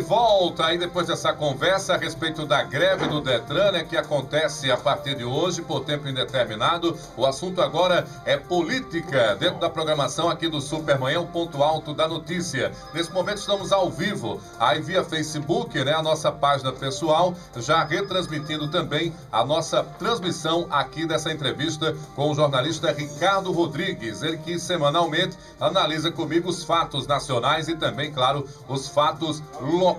volta aí depois dessa conversa a respeito da greve do Detran, né, que acontece a partir de hoje por tempo indeterminado. O assunto agora é política, dentro da programação aqui do Supermanhã, o ponto alto da notícia. Nesse momento estamos ao vivo, aí via Facebook, né, a nossa página pessoal, já retransmitindo também a nossa transmissão aqui dessa entrevista com o jornalista Ricardo Rodrigues, ele que semanalmente analisa comigo os fatos nacionais e também, claro, os fatos locais,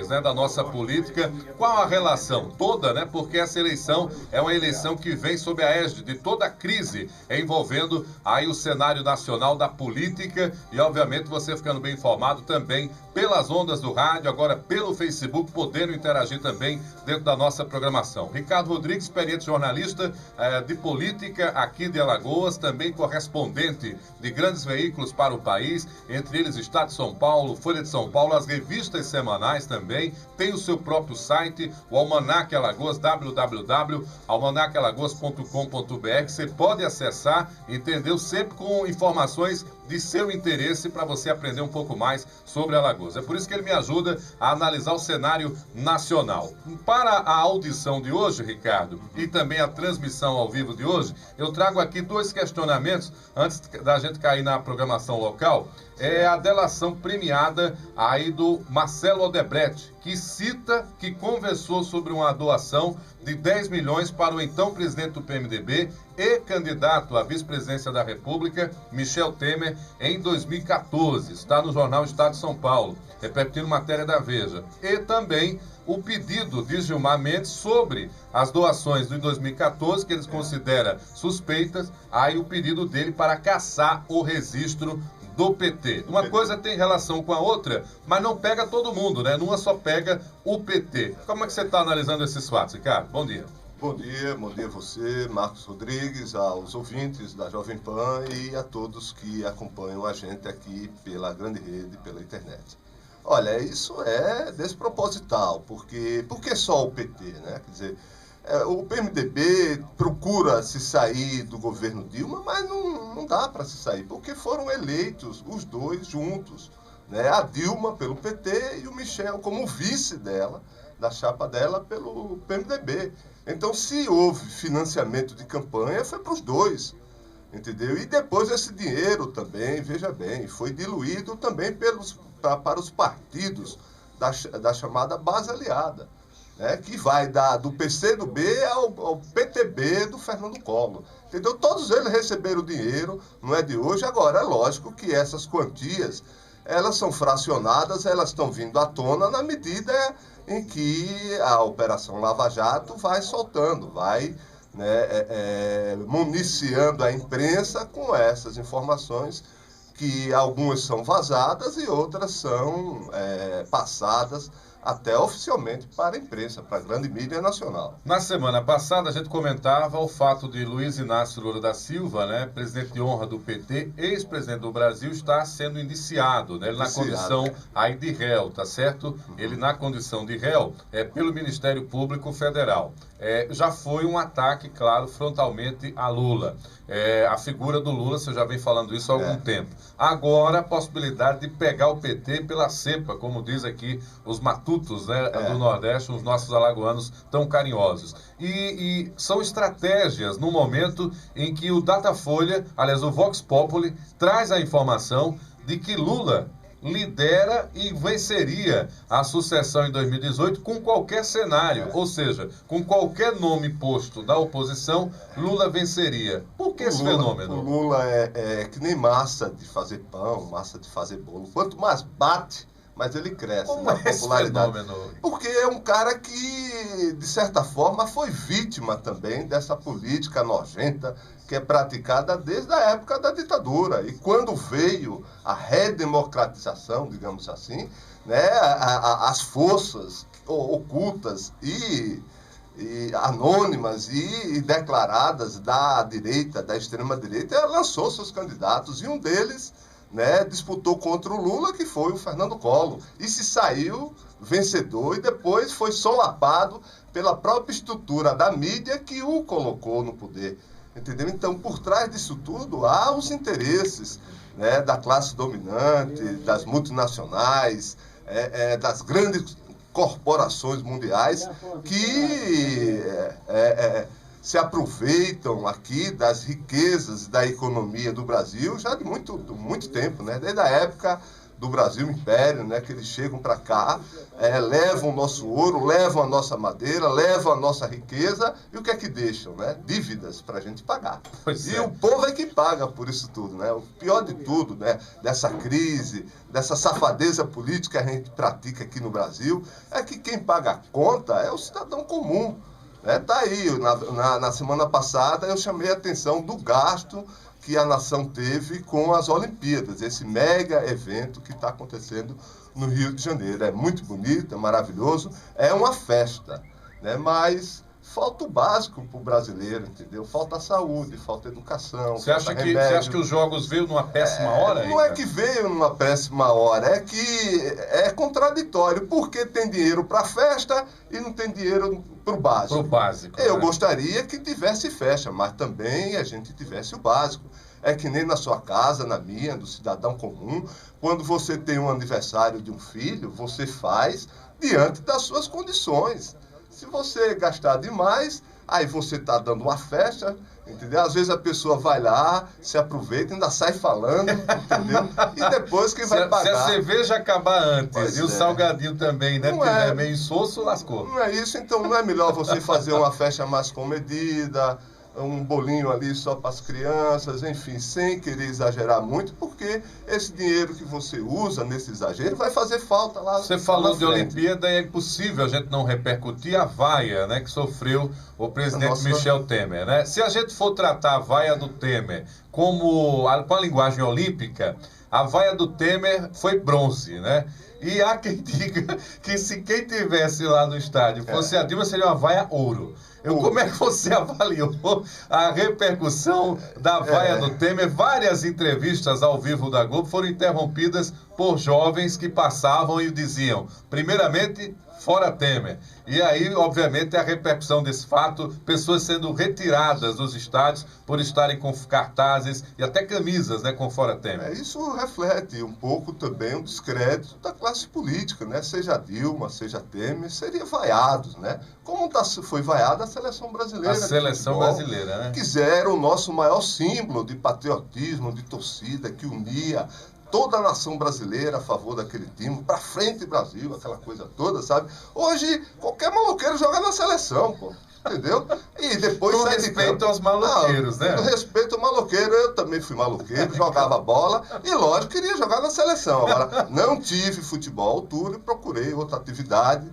né, da nossa política. Qual a relação toda, né? Porque essa eleição é uma eleição que vem sob a égide de toda a crise envolvendo aí o cenário nacional da política e, obviamente, você ficando bem informado também pelas ondas do rádio, agora pelo Facebook, podendo interagir também dentro da nossa programação. Ricardo Rodrigues, experiente jornalista de política aqui de Alagoas, também correspondente de grandes veículos para o país, entre eles Estado de São Paulo, Folha de São Paulo, as revistas semanais também, tem o seu próprio site, o Almanac Alagoas, www.almanacalagoas.com.br, você pode acessar, entendeu? Sempre com informações de seu interesse para você aprender um pouco mais sobre Alagoas. É por isso que ele me ajuda a analisar o cenário nacional. Para a audição de hoje, Ricardo, e também a transmissão ao vivo de hoje, eu trago aqui dois questionamentos antes da gente cair na programação local. É a delação premiada aí do Marcelo Odebrecht, que cita que conversou sobre uma doação de 10 milhões para o então presidente do PMDB e candidato à vice-presidência da República, Michel Temer, em 2014. Está no jornal Estado de São Paulo, repetindo matéria da Veja. E também o pedido de Gilmar Mendes sobre as doações de 2014, que eles consideram suspeitas, aí o pedido dele para cassar o registro do PT. Uma coisa tem relação com a outra, mas não pega todo mundo, né? Numa só pega o PT. Como é que você está analisando esses fatos, Ricardo? Bom dia. Bom dia a você, Marcos Rodrigues, aos ouvintes da Jovem Pan e a todos que acompanham a gente aqui pela grande rede, pela internet. Olha, isso é desproposital, porque por que só o PT, né? Quer dizer, o PMDB procura se sair do governo Dilma, mas não dá para se sair, porque foram eleitos os dois juntos, né? A Dilma pelo PT e o Michel como vice dela, da chapa dela, pelo PMDB. Então, se houve financiamento de campanha, foi para os dois, entendeu? E depois esse dinheiro também, veja bem, foi diluído também para os partidos da chamada base aliada, né, que vai do PCdoB ao PTB do Fernando Collor. Entendeu? Todos eles receberam dinheiro, não é de hoje. Agora, é lógico que essas quantias, elas são fracionadas, elas estão vindo à tona na medida em que a Operação Lava Jato vai soltando, vai, né, municiando a imprensa com essas informações, que algumas são vazadas e outras são passadas até oficialmente para a imprensa, para a grande mídia nacional. Na semana passada, a gente comentava o fato de Luiz Inácio Lula da Silva, né, presidente de honra do PT, ex-presidente do Brasil, estar sendo indiciado, né, ele na condição aí de réu, tá certo? Ele na condição de réu pelo Ministério Público Federal. Já foi um ataque, claro, frontalmente a Lula. A figura do Lula, você já vem falando isso há algum tempo. Agora, a possibilidade de pegar o PT pela cepa, como diz aqui os matutos, né, do Nordeste, os nossos alagoanos tão carinhosos. E são estratégias no momento em que o Datafolha, aliás, o Vox Populi, traz a informação de que Lula lidera e venceria a sucessão em 2018 com qualquer cenário, ou seja, com qualquer nome posto da oposição, Lula venceria. Por que esse fenômeno? O Lula é que nem massa de fazer pão, massa de fazer bolo. Quanto mais bate, mas ele cresce na popularidade. Porque é um cara que, de certa forma, foi vítima também dessa política nojenta que é praticada desde a época da ditadura. E quando veio a redemocratização, digamos assim, né, as forças ocultas e anônimas e declaradas da direita, da extrema-direita, ela lançou seus candidatos e um deles, né, disputou contra o Lula, que foi o Fernando Collor, e se saiu vencedor e depois foi solapado pela própria estrutura da mídia que o colocou no poder. Entendeu? Então, por trás disso tudo, há os interesses, né, da classe dominante, das multinacionais, das grandes corporações mundiais que se aproveitam aqui das riquezas da economia do Brasil já de muito tempo, né? Desde a época do Brasil Império, né? Que eles chegam para cá, levam o nosso ouro, levam a nossa madeira, levam a nossa riqueza, e o que é que deixam, né? Dívidas para a gente pagar. E o povo é que paga por isso tudo, né? O pior de tudo, né? Dessa crise, dessa safadeza política que a gente pratica aqui no Brasil, é que quem paga a conta é o cidadão comum. Tá aí, na semana passada eu chamei a atenção do gasto que a nação teve com as Olimpíadas, esse mega evento que está acontecendo no Rio de Janeiro. É muito bonito, é maravilhoso, é uma festa, né? Mas falta o básico para o brasileiro, entendeu? Falta saúde, falta educação, Você acha que os jogos veio numa péssima hora? Não é que veio numa péssima hora, é que é contraditório, porque tem dinheiro para a festa e não tem dinheiro para o básico. Pro básico. Eu gostaria que tivesse festa, mas também a gente tivesse o básico. É que nem na sua casa, na minha, do cidadão comum, quando você tem um aniversário de um filho, você faz diante das suas condições. Se você gastar demais, aí você está dando uma festa, entendeu? Às vezes a pessoa vai lá, se aproveita, ainda sai falando, entendeu? E depois quem vai pagar... Se a cerveja acabar antes e o salgadinho também, né? Porque é meio insosso, lascou. Não é isso, então não é melhor você fazer uma festa mais comedida, um bolinho ali só para as crianças, enfim, sem querer exagerar muito, porque esse dinheiro que você usa nesse exagero vai fazer falta lá. Você falou de Olimpíada e é impossível a gente não repercutir a vaia, né, que sofreu o presidente Michel Temer, né? Se a gente for tratar a vaia do Temer com a linguagem olímpica, a vaia do Temer foi bronze, né? E há quem diga que se quem tivesse lá no estádio fosse a Dilma, seria uma vaia ouro. Como é que você avaliou a repercussão da vaia do Temer? Várias entrevistas ao vivo da Globo foram interrompidas por jovens que passavam e diziam, primeiramente, fora Temer. E aí, obviamente, a repercussão desse fato, pessoas sendo retiradas dos estádios por estarem com cartazes e até camisas, né, com fora Temer. Isso reflete um pouco também o descrédito da classe política, né? Seja Dilma, seja Temer, seriam vaiados, né? Como foi vaiada a seleção brasileira. A seleção brasileira, né? Quiseram o nosso maior símbolo de patriotismo, de torcida, que unia toda a nação brasileira a favor daquele time, pra frente Brasil, aquela coisa toda, sabe? Hoje, qualquer maloqueiro joga na seleção, pô. Entendeu? E depois com respeito aos maloqueiros, né? Com respeito ao maloqueiro, eu também fui maloqueiro, jogava bola e, lógico, queria jogar na seleção. Agora, não tive futebol à altura e procurei outra atividade,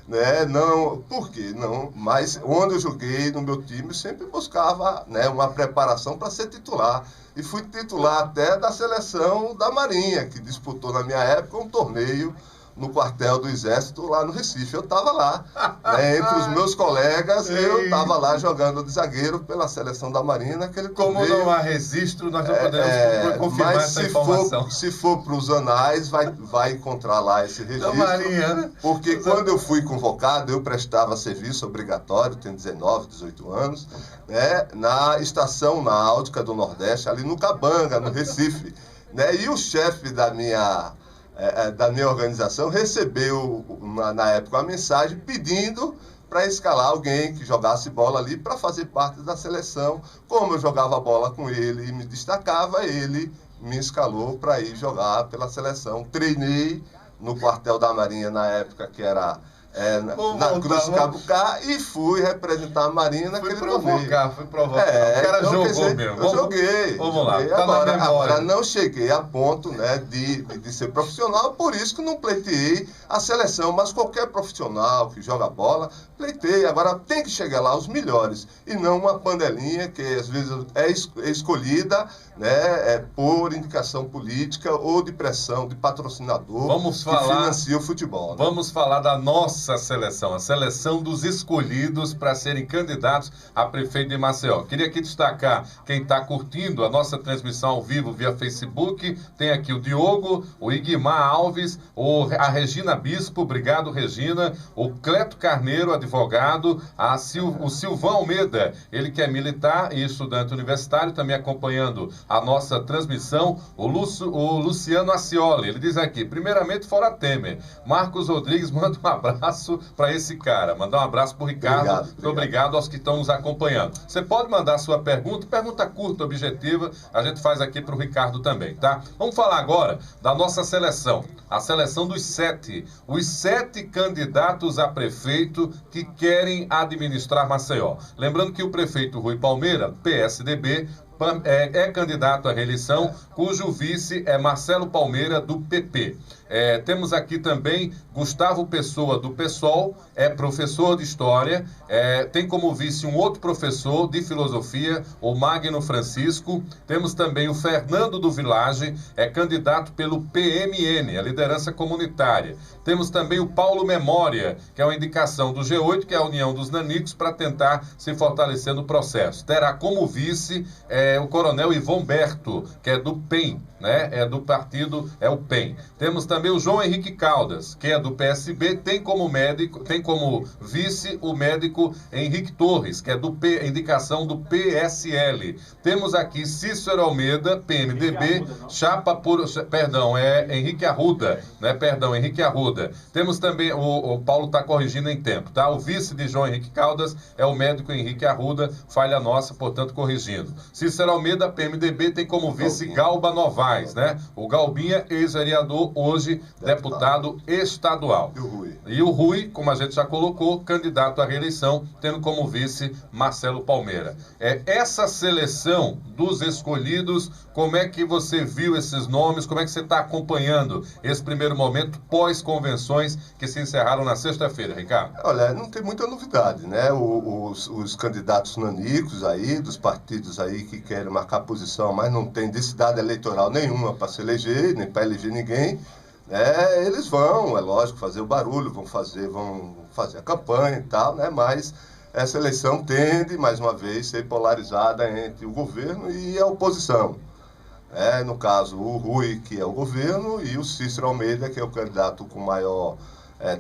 né? Não, por quê? Não, mas onde eu joguei no meu time, eu sempre buscava, né, uma preparação para ser titular. E fui titular até da seleção da Marinha, que disputou na minha época um torneio no quartel do Exército lá no Recife. Eu estava lá, né, entre os meus colegas, eu estava lá jogando de zagueiro pela seleção da Marinha naquele torneio. Como não há registro, nós não podemos confirmar essa informação. Se for para os anais, vai encontrar lá esse registro. Da Marinha, né? Porque quando eu fui convocado, eu prestava serviço obrigatório, tenho 19, 18 anos, né, na Estação Náutica do Nordeste, ali no Cabanga, no Recife. Né, e o chefe da minha organização recebeu, na época, uma mensagem pedindo para escalar alguém que jogasse bola ali para fazer parte da seleção. Como eu jogava bola com ele e me destacava, ele me escalou para ir jogar pela seleção. Treinei no quartel da Marinha na época, que era na Cruz Cabucá, e fui representar a Marinha naquele torneio. Fui provocar. O cara então, jogou dizer, mesmo. Eu joguei. Vamos lá. Agora não cheguei a ponto, né, de ser profissional, por isso que não pleiteei a seleção, mas qualquer profissional que joga bola, pleiteia. Agora tem que chegar lá os melhores, e não uma panelinha que às vezes é escolhida, né, por indicação política ou de pressão de patrocinador que financia o futebol. Né? Vamos falar da nossa nossa seleção, a seleção dos escolhidos para serem candidatos a prefeito de Maceió. Queria aqui destacar quem está curtindo a nossa transmissão ao vivo via Facebook. Tem aqui o Diogo, o Igmar Alves, a Regina Bispo, obrigado Regina, o Cleto Carneiro, advogado, o Silvão Almeida, ele que é militar e estudante universitário, também acompanhando a nossa transmissão, o Luciano Acioli, ele diz aqui, primeiramente fora Temer, Marcos Rodrigues manda um abraço para esse cara, mandar um abraço para o Ricardo, muito obrigado aos que estão nos acompanhando. Você pode mandar a sua pergunta curta, objetiva, a gente faz aqui para o Ricardo também, tá? Vamos falar agora da nossa seleção, a seleção dos 7, os 7 candidatos a prefeito que querem administrar Maceió. Lembrando que o prefeito Rui Palmeira, PSDB, é candidato à reeleição, cujo vice é Marcelo Palmeira, do PP. Temos aqui também Gustavo Pessoa, do PSOL, é professor de História, tem como vice um outro professor de Filosofia, o Magno Francisco. Temos também o Fernando do Village, é candidato pelo PMN, a liderança comunitária. Temos também o Paulo Memória, que é uma indicação do G8, que é a União dos Nanicos, para tentar se fortalecer no processo. Terá como vice o coronel Ivon Berto, que é do PEN, né? É do partido, é o PEN. Temos também o João Henrique Caldas, que é do PSB, tem como vice o médico Henrique Torres, que é indicação do PSL. Temos aqui Cícero Almeida, PMDB, chapa por, perdão, Henrique Arruda, né? Perdão, Henrique Arruda. Temos também, o Paulo está corrigindo em tempo, tá? O vice de João Henrique Caldas é o médico Henrique Arruda, falha nossa, portanto, corrigindo. Cícero Almeida, PMDB, tem como vice Galba Novaes, né? O Galbinha, ex-vereador, hoje deputado estadual. E o Rui, como a gente já colocou, candidato à reeleição, tendo como vice Marcelo Palmeira. Essa seleção dos escolhidos, como é que você viu esses nomes? Como é que você está acompanhando esse primeiro momento pós-convenções que se encerraram na sexta-feira, Ricardo? Olha, não tem muita novidade, né? Os candidatos nanicos aí, dos partidos aí que querem marcar posição, mas não tem densidade eleitoral nenhuma para se eleger, nem para eleger ninguém, eles vão, é lógico, fazer o barulho, vão fazer a campanha e tal, né? Mas essa eleição tende, mais uma vez, a ser polarizada entre o governo e a oposição. No caso, o Rui, que é o governo, e o Cícero Almeida, que é o candidato com maior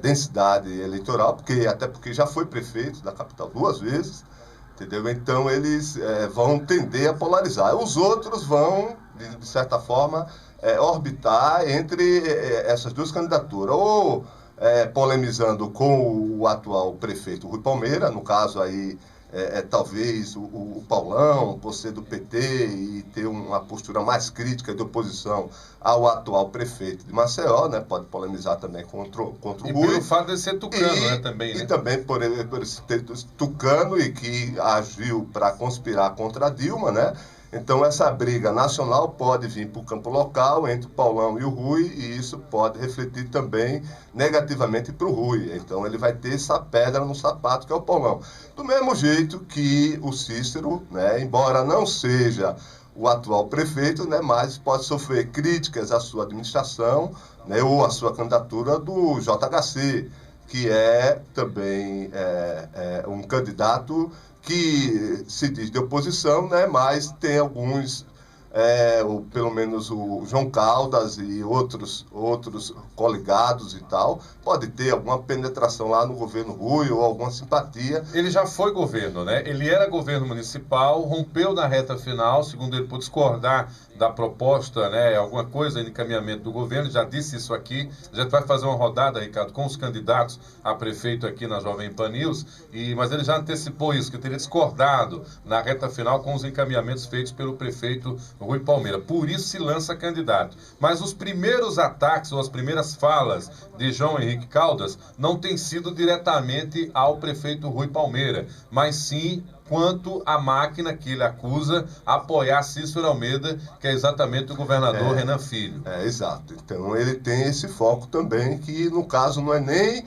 densidade eleitoral, até porque já foi prefeito da capital 2 vezes, entendeu? Então, eles vão tender a polarizar. Os outros vão, de certa forma, orbitar entre essas duas candidaturas, ou polemizando com o atual prefeito Rui Palmeira, no caso aí, talvez o Paulão, por ser do PT e ter uma postura mais crítica de oposição ao atual prefeito de Maceió, né? Pode polemizar também contra o Rui. E pelo fato de ser tucano, né? Também, né? E também por ele ser tucano e que agiu para conspirar contra a Dilma, né? Então, essa briga nacional pode vir para o campo local entre o Paulão e o Rui, e isso pode refletir também negativamente para o Rui. Então, ele vai ter essa pedra no sapato, que é o Paulão. Do mesmo jeito que o Cícero, né, embora não seja o atual prefeito, né, mas pode sofrer críticas à sua administração, né, ou à sua candidatura do JHC, que é também um candidato que se diz de oposição, né, mas tem alguns, pelo menos o João Caldas e outros coligados e tal, pode ter alguma penetração lá no governo Rui ou alguma simpatia. Ele já foi governo, né? Ele era governo municipal, rompeu na reta final, segundo ele, por discordar da proposta, né, alguma coisa de encaminhamento do governo, já disse isso aqui. A gente vai fazer uma rodada, Ricardo, com os candidatos a prefeito aqui na Jovem Pan News, mas ele já antecipou isso, que teria discordado na reta final com os encaminhamentos feitos pelo prefeito Rui Palmeira. Por isso se lança candidato. Mas os primeiros ataques ou as primeiras falas de João Henrique Caldas não têm sido diretamente ao prefeito Rui Palmeira, mas sim quanto à máquina que ele acusa apoiar Cícero Almeida, que é exatamente o governador Renan Filho. Exato. Então ele tem esse foco também, que no caso não é nem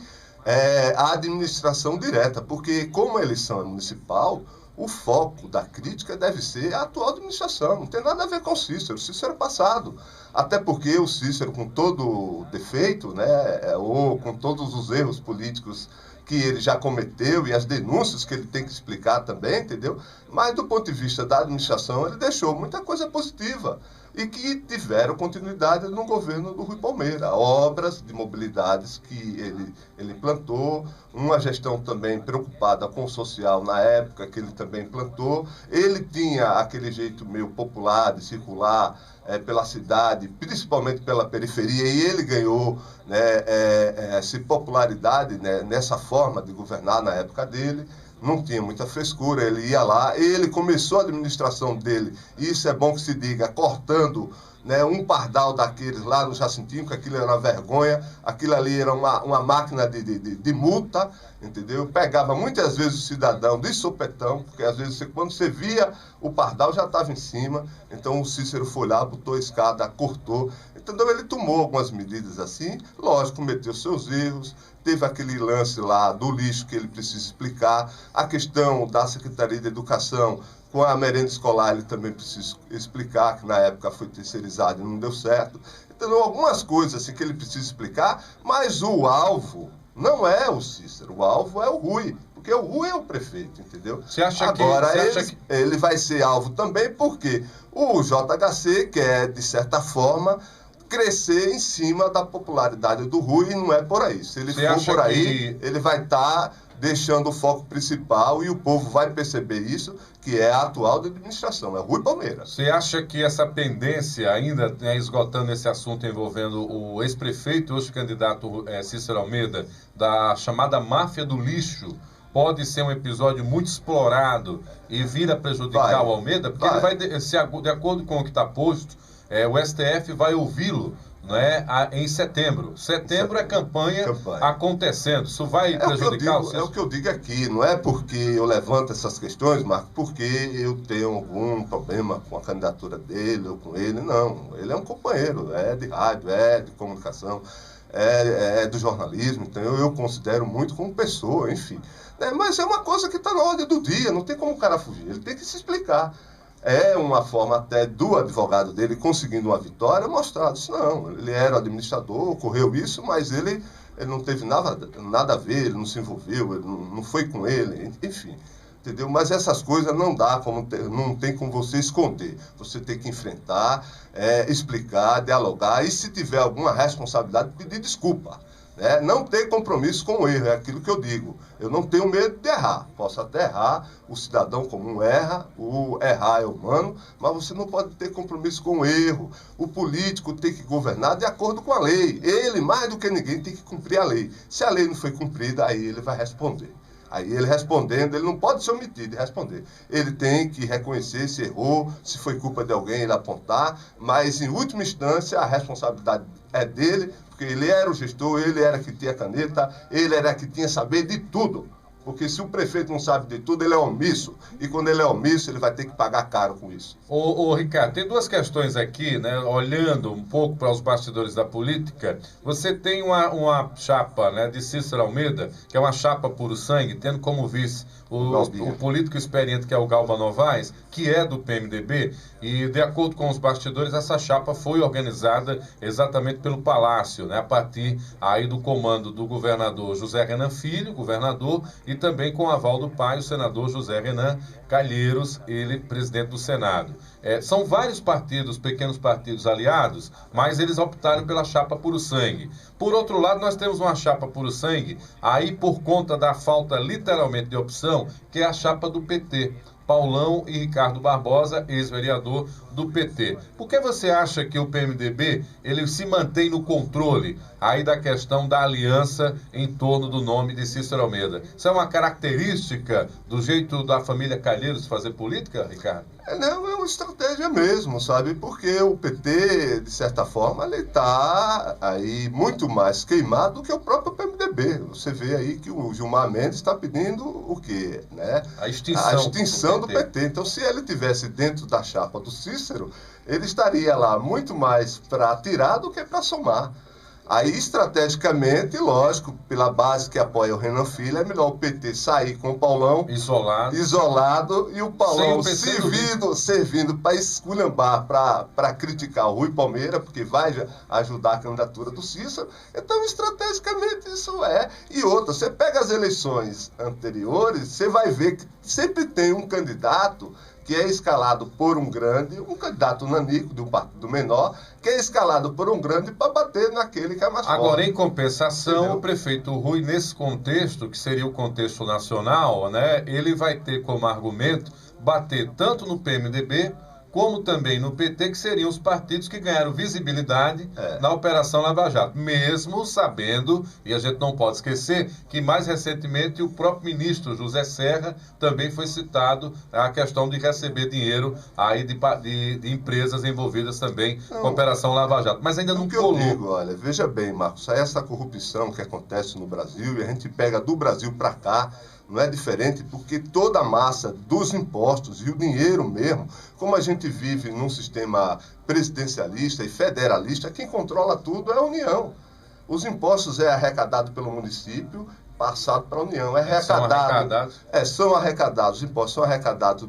a administração direta, porque como a eleição é municipal, o foco da crítica deve ser a atual administração. Não tem nada a ver com o Cícero é passado. Até porque o Cícero, com todo defeito, né, ou com todos os erros políticos que ele já cometeu e as denúncias que ele tem que explicar também, entendeu? Mas do ponto de vista da administração, ele deixou muita coisa positiva e que tiveram continuidade no governo do Rui Palmeira. Obras de mobilidades que ele plantou, uma gestão também preocupada com o social na época que ele também plantou. Ele tinha aquele jeito meio popular de circular pela cidade, principalmente pela periferia, e ele ganhou, né, essa popularidade, né, nessa forma de governar na época dele. Não tinha muita frescura, ele ia lá, ele começou a administração dele, e isso é bom que se diga, cortando, né, um pardal daqueles lá no Jacintinho, que aquilo era uma vergonha, aquilo ali era uma máquina de multa, entendeu? Pegava muitas vezes o cidadão de sopetão, porque às vezes quando você via o pardal já estava em cima, então o Cícero foi lá, botou a escada, cortou, entendeu? Ele tomou algumas medidas assim, lógico, cometeu seus erros, teve aquele lance lá do lixo que ele precisa explicar, a questão da Secretaria de Educação com a merenda escolar ele também precisa explicar, que na época foi terceirizado e não deu certo. Então, algumas coisas assim que ele precisa explicar, mas o alvo não é o Cícero, o alvo é o Rui, porque o Rui é o prefeito, entendeu? Você acha Agora, que ele vai ser alvo também porque o JHC quer, de certa forma, crescer em cima da popularidade do Rui, e não é por aí. Se ele for por aí, ele vai estar deixando o foco principal e o povo vai perceber isso, que é a atual administração, é o Rui Palmeira. Você acha que essa pendência, ainda, né, esgotando esse assunto envolvendo o ex-prefeito, hoje candidato Cícero Almeida, da chamada máfia do lixo, pode ser um episódio muito explorado e vir a prejudicar o Almeida? Porque ele vai, de acordo com o que está posto, o STF vai ouvi-lo, né, em setembro. Setembro é campanha acontecendo. Isso vai prejudicar o Cícero? É o que eu digo aqui. Não é porque eu levanto essas questões, Marco, porque eu tenho algum problema com a candidatura dele ou com ele. Não. Ele é um companheiro. É de rádio, é de comunicação, é do jornalismo. Então eu considero muito como pessoa, enfim. Mas é uma coisa que está na ordem do dia. Não tem como o cara fugir. Ele tem que se explicar. É uma forma até do advogado dele conseguindo uma vitória mostrar isso. Não, ele era administrador, ocorreu isso, mas ele não teve nada a ver, ele não se envolveu, ele não foi com ele, enfim. Entendeu? Mas essas coisas não dá, não tem como você esconder. Você tem que enfrentar, explicar, dialogar e, se tiver alguma responsabilidade, pedir desculpa. Não ter compromisso com o erro, é aquilo que eu digo. Eu não tenho medo de errar. Posso até errar, o cidadão comum erra, o errar é humano, mas você não pode ter compromisso com o erro. O político tem que governar de acordo com a lei. Ele, mais do que ninguém, tem que cumprir a lei. Se a lei não foi cumprida, aí ele vai responder. Aí ele respondendo, ele não pode se omitir de responder. Ele tem que reconhecer se errou, se foi culpa de alguém, ele apontar, mas em última instância a responsabilidade é dele, porque ele era o gestor, ele era que tinha caneta, ele era que tinha saber de tudo. Porque se o prefeito não sabe de tudo, ele é omisso. E quando ele é omisso, ele vai ter que pagar caro com isso. Ô Ricardo, tem duas questões aqui, né? Olhando um pouco para os bastidores da política, você tem uma chapa, né, de Cícero Almeida, que é uma chapa puro sangue, tendo como vice o político experiente que é o Galba Novaes, que é do PMDB, e de acordo com os bastidores, essa chapa foi organizada exatamente pelo Palácio, né, a partir aí do comando do governador José Renan Filho, governador, e também com o aval do pai, o senador José Renan Calheiros, ele presidente do Senado. São vários partidos, pequenos partidos aliados, mas eles optaram pela chapa puro sangue. Por outro lado, nós temos uma chapa puro sangue, aí por conta da falta literalmente de opção, que é a chapa do PT. Paulão e Ricardo Barbosa, ex-vereador do PT. Por que você acha que o PMDB ele se mantém no controle aí da questão da aliança em torno do nome de Cícero Almeida? Isso é uma característica do jeito da família Calheiros fazer política, Ricardo? Não, é uma estratégia mesmo, sabe? Porque o PT, de certa forma, ele está aí muito mais queimado do que o próprio PMDB. Você vê aí que o Gilmar Mendes está pedindo o quê? Né? A extinção do PT. Então, se ele tivesse dentro da chapa do Cícero, ele estaria lá muito mais para tirar do que para somar. Aí, estrategicamente, lógico, pela base que apoia o Renan Filho, é melhor o PT sair com o Paulão isolado e o Paulão servindo para esculhambar, para criticar o Rui Palmeira, porque vai ajudar a candidatura do Cícero. Então, estrategicamente, isso é. E outra, você pega as eleições anteriores, você vai ver que sempre tem um candidato que é escalado por um grande, um candidato nanico de um partido menor, que é escalado por um grande para bater naquele que é mais forte. Agora, em compensação, entendeu? O prefeito Rui, nesse contexto, que seria o contexto nacional, né, ele vai ter como argumento bater tanto no PMDB como também no PT, que seriam os partidos que ganharam visibilidade na Operação Lava Jato, mesmo sabendo, e a gente não pode esquecer, que mais recentemente o próprio ministro José Serra também foi citado a questão de receber dinheiro aí de empresas envolvidas também com a Operação Lava Jato, mas ainda não colou. Eu digo, olha, veja bem, Marcos, essa corrupção que acontece no Brasil, e a gente pega do Brasil para cá, não é diferente, porque toda a massa dos impostos e o dinheiro mesmo, como a gente vive num sistema presidencialista e federalista, quem controla tudo é a União. Os impostos é arrecadado pelo município, passado para a União. São arrecadados, os impostos são arrecadados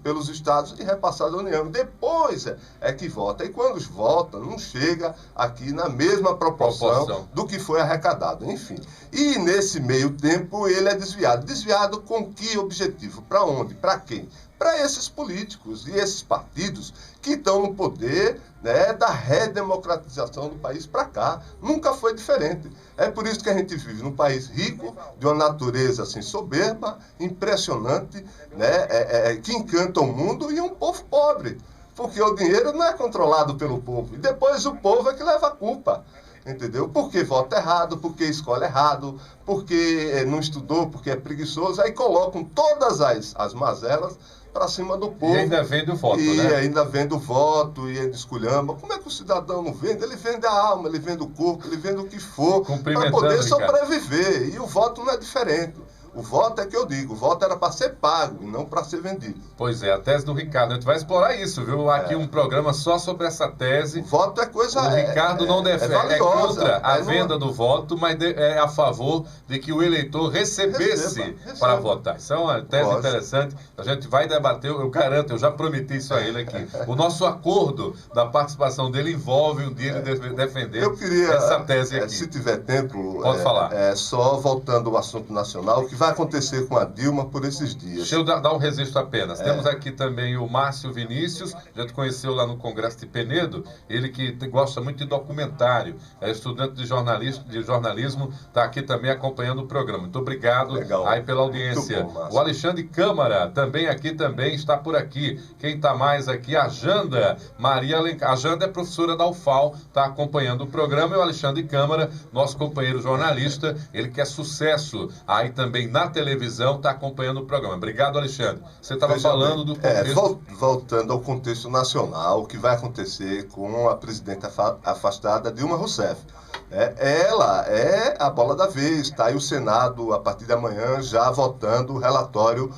pelos estados e repassados à União. Depois é que vota. E quando vota, não chega aqui na mesma proporção do que foi arrecadado. Enfim. E nesse meio tempo ele é desviado. Desviado com que objetivo? Para onde? Para quem? Para esses políticos e esses partidos que estão no poder, né, da redemocratização do país para cá. Nunca foi diferente. É por isso que a gente vive num país rico, de uma natureza assim, soberba, impressionante, né, que encanta o mundo, e um povo pobre. Porque o dinheiro não é controlado pelo povo. E depois o povo é que leva a culpa. Entendeu? Porque vota errado, porque escolhe errado, porque não estudou, porque é preguiçoso. Aí colocam todas as mazelas para cima do povo. E ainda vende o voto, né? E ainda vende o voto, e ainda esculhamba. Como é que o cidadão não vende? Ele vende a alma, ele vende o corpo, ele vende o que for, para poder sobreviver. E o voto não é diferente. O voto é que eu digo, o voto era para ser pago e não para ser vendido. Pois é, a tese do Ricardo. A gente vai explorar isso, viu? Aqui um programa só sobre essa tese. O voto é coisa... O Ricardo não defende, é contra a venda do voto, mas é a favor de que o eleitor recebesse para votar. Isso é uma tese interessante. A gente vai debater, eu garanto, eu já prometi isso a ele aqui. O nosso acordo da participação dele envolve um dia ele defender essa tese aqui. Se tiver tempo, pode falar. Só voltando ao assunto nacional, o que vai acontecer com a Dilma por esses dias. Deixa eu dar um registro apenas. Temos aqui também o Márcio Vinícius, a gente conheceu lá no Congresso de Penedo, ele que gosta muito de documentário, é estudante de jornalismo, está aqui também acompanhando o programa. Muito obrigado aí pela audiência. Bom, o Alexandre Câmara, também está por aqui. Quem está mais aqui? A Janda Maria Alencar. A Janda é professora da UFAL, está acompanhando o programa, e o Alexandre Câmara, nosso companheiro jornalista, ele que é sucesso aí também na televisão, está acompanhando o programa. Obrigado, Alexandre. Você estava falando do contexto... Voltando ao contexto nacional, o que vai acontecer com a presidenta afastada Dilma Rousseff. Ela é a bola da vez, está aí o Senado, a partir de amanhã, já votando o relatório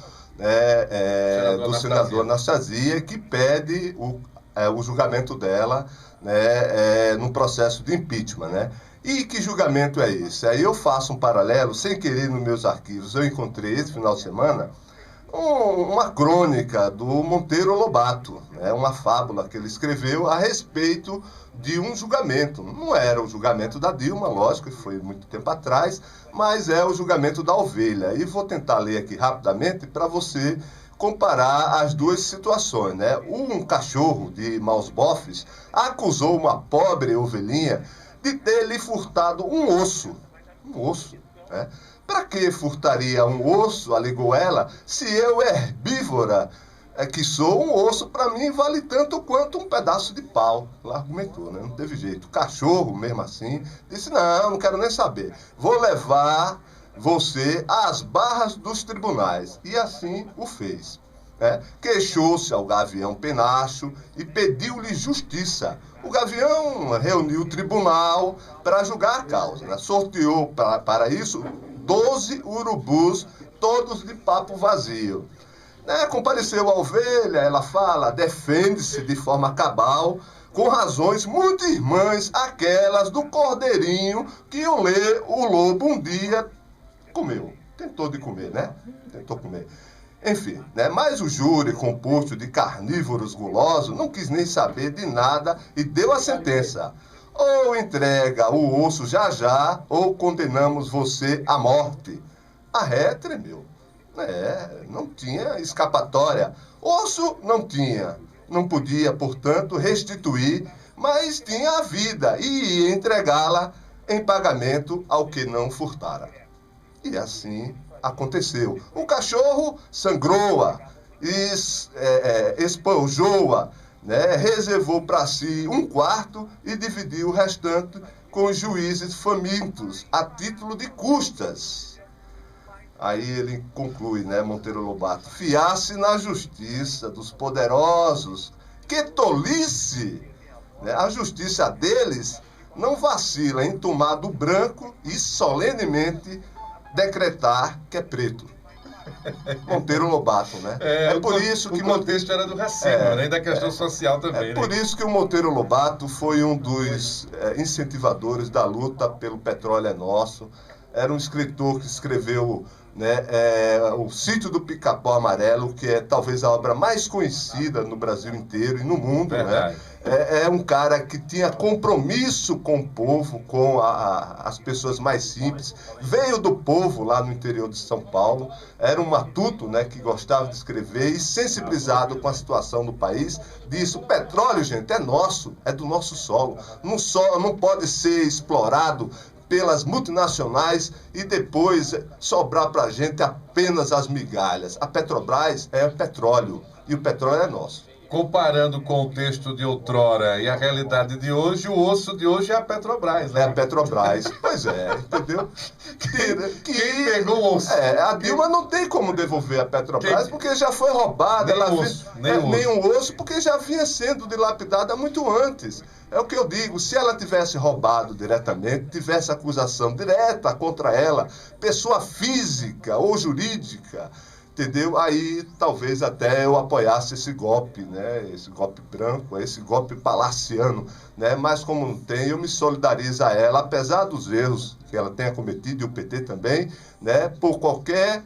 do senador Anastasia, que pede o julgamento dela, no processo de impeachment, né? E que julgamento é esse? Aí eu faço um paralelo, sem querer, nos meus arquivos, eu encontrei esse final de semana uma crônica do Monteiro Lobato, uma fábula que ele escreveu a respeito de um julgamento. Não era o julgamento da Dilma, lógico, que foi muito tempo atrás, mas é o julgamento da ovelha. E vou tentar ler aqui rapidamente para você comparar as duas situações, né? Um cachorro de maus bofes acusou uma pobre ovelhinha de ter lhe furtado um osso. Um osso, né? Para que furtaria um osso, alegou ela, se eu, herbívora, que sou, um osso para mim vale tanto quanto um pedaço de pau. Ela argumentou, né? Não teve jeito. O cachorro, mesmo assim, disse, não quero nem saber. Vou levar você às barras dos tribunais. E assim o fez. Queixou-se ao Gavião Penacho e pediu-lhe justiça. O Gavião reuniu o tribunal para julgar a causa, né? Sorteou para isso 12 urubus, todos de papo vazio. Compareceu a ovelha, ela fala, defende-se de forma cabal, com razões muito irmãs aquelas do cordeirinho que o lobo um dia comeu. Tentou de comer, né? Tentou comer. Enfim, né? Mas o júri, composto de carnívoros gulosos, não quis nem saber de nada e deu a sentença. Ou entrega o osso já, ou condenamos você à morte. A ré tremeu. Não tinha escapatória. Osso não tinha. Não podia, portanto, restituir, mas tinha a vida e ia entregá-la em pagamento ao que não furtara. E assim aconteceu. O cachorro sangrou-a, espojou-a, né? Reservou para si um quarto e dividiu o restante com os juízes famintos, a título de custas. Aí ele conclui, né, Monteiro Lobato, fiar-se na justiça dos poderosos, que tolice! Né? A justiça deles não vacila em tomar do branco e solenemente decretar que é preto. Monteiro Lobato, né? É por isso que o contexto era do racismo, né? E da questão social também. Por isso que o Monteiro Lobato foi um dos incentivadores da luta pelo petróleo é nosso. Era um escritor que escreveu, né, o Sítio do Pica-Pau Amarelo, que é talvez a obra mais conhecida no Brasil inteiro e no mundo. Verdade. Né? É um cara que tinha compromisso com o povo, com as pessoas mais simples. Veio do povo lá no interior de São Paulo. Era um matuto, né, que gostava de escrever e sensibilizado com a situação do país. Disse, o petróleo, gente, é nosso, é do nosso solo. Não pode ser explorado pelas multinacionais e depois sobrar para a gente apenas as migalhas. A Petrobras é petróleo e o petróleo é nosso. Comparando com o texto de outrora e a realidade de hoje, o osso de hoje é a Petrobras, né? É a Petrobras. Pois é, entendeu? Quem pegou o osso? A Dilma não tem como devolver a Petrobras porque já foi roubada. Nem um osso, porque já vinha sendo dilapidada muito antes. É o que eu digo, se ela tivesse roubado diretamente, tivesse acusação direta contra ela, pessoa física ou jurídica, entendeu? Aí talvez até eu apoiasse esse golpe, né? Esse golpe branco, esse golpe palaciano, né? Mas como não tem, eu me solidarizo a ela, apesar dos erros que ela tenha cometido, e o PT também, né? Por qualquer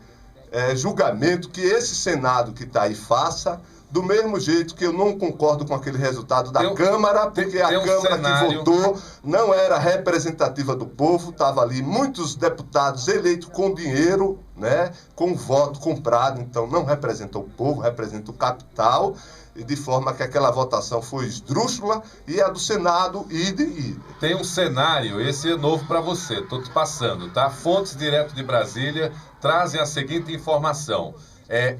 julgamento que esse Senado que está aí faça, do mesmo jeito que eu não concordo com aquele resultado da Câmara, porque a Câmara que votou não era representativa do povo, estava ali muitos deputados eleitos com dinheiro, né, com voto comprado, então não representa o povo, representa o capital, e de forma que aquela votação foi esdrúxula, e a do Senado, ide. Tem um cenário, esse é novo para você, estou te passando, tá? Fontes direto de Brasília trazem a seguinte informação.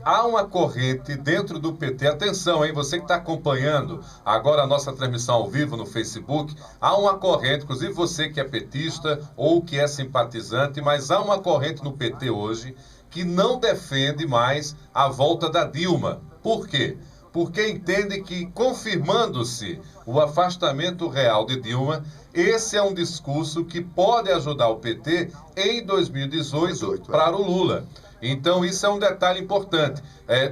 Há uma corrente dentro do PT, atenção, hein, você que está acompanhando agora a nossa transmissão ao vivo no Facebook, há uma corrente, inclusive você que é petista ou que é simpatizante, mas há uma corrente no PT hoje que não defende mais a volta da Dilma. Por quê? Porque entende que, confirmando-se o afastamento real de Dilma, esse é um discurso que pode ajudar o PT em 2018 para o Lula. Então, isso é um detalhe importante.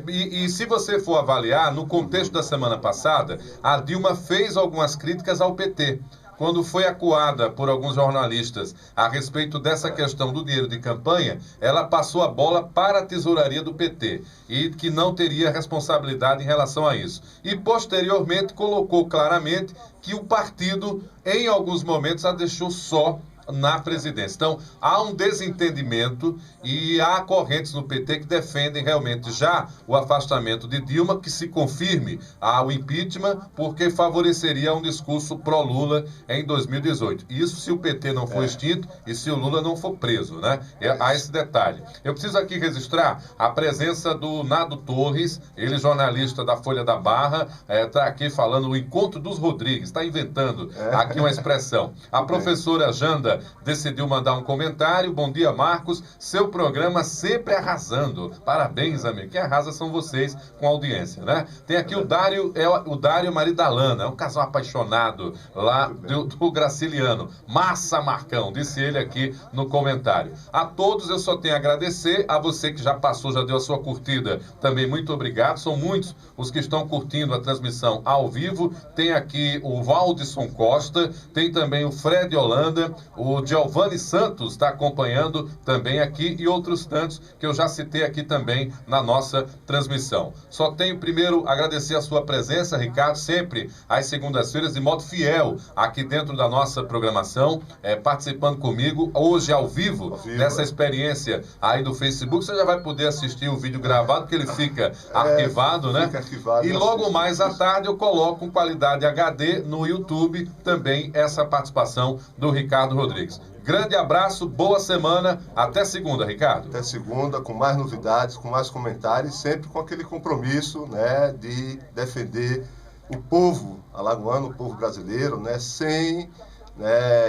E se você for avaliar, no contexto da semana passada, a Dilma fez algumas críticas ao PT. Quando foi acuada por alguns jornalistas a respeito dessa questão do dinheiro de campanha, ela passou a bola para a tesouraria do PT e que não teria responsabilidade em relação a isso. E, posteriormente, colocou claramente que o partido, em alguns momentos, a deixou só na presidência. Então, há um desentendimento e há correntes no PT que defendem realmente já o afastamento de Dilma, que se confirme ao impeachment, porque favoreceria um discurso pró-Lula em 2018. Isso se o PT não for extinto e se o Lula não for preso, né? Há esse detalhe. Eu preciso aqui registrar a presença do Nado Torres, ele jornalista da Folha da Barra, está aqui falando o encontro dos Rodrigues, está inventando aqui uma expressão. A professora Janda Miranda decidiu mandar um comentário. Bom dia, Marcos. Seu programa sempre arrasando. Parabéns, amigo. Quem arrasa são vocês com a audiência, né? Tem aqui o Dário, o Dário Maridalana, é um casal apaixonado lá do Graciliano. Massa, Marcão, disse ele aqui no comentário. A todos eu só tenho a agradecer, a você que já passou, já deu a sua curtida, também muito obrigado. São muitos os que estão curtindo a transmissão ao vivo. Tem aqui o Valdisson Costa, tem também o Fred Holanda, o Giovanni Santos está acompanhando também aqui e outros tantos que eu já citei aqui também na nossa transmissão. Só tenho primeiro agradecer a sua presença, Ricardo, sempre às segundas-feiras de modo fiel aqui dentro da nossa programação, participando comigo hoje ao vivo nessa experiência aí do Facebook. Você já vai poder assistir o vídeo gravado, porque ele fica arquivado, né? Fica arquivado, e logo mais à tarde eu coloco com qualidade HD no YouTube também essa participação do Ricardo Rodrigues. Grande abraço, boa semana, até segunda, Ricardo. Até segunda, com mais novidades, com mais comentários, sempre com aquele compromisso, né, de defender o povo alagoano, o povo brasileiro, né, sem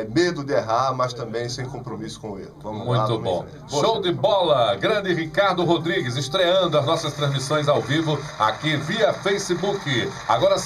medo de errar, mas também sem compromisso com o erro. Vamos lá, muito bom. Show de bola! Grande Ricardo Rodrigues, estreando as nossas transmissões ao vivo aqui via Facebook. Agora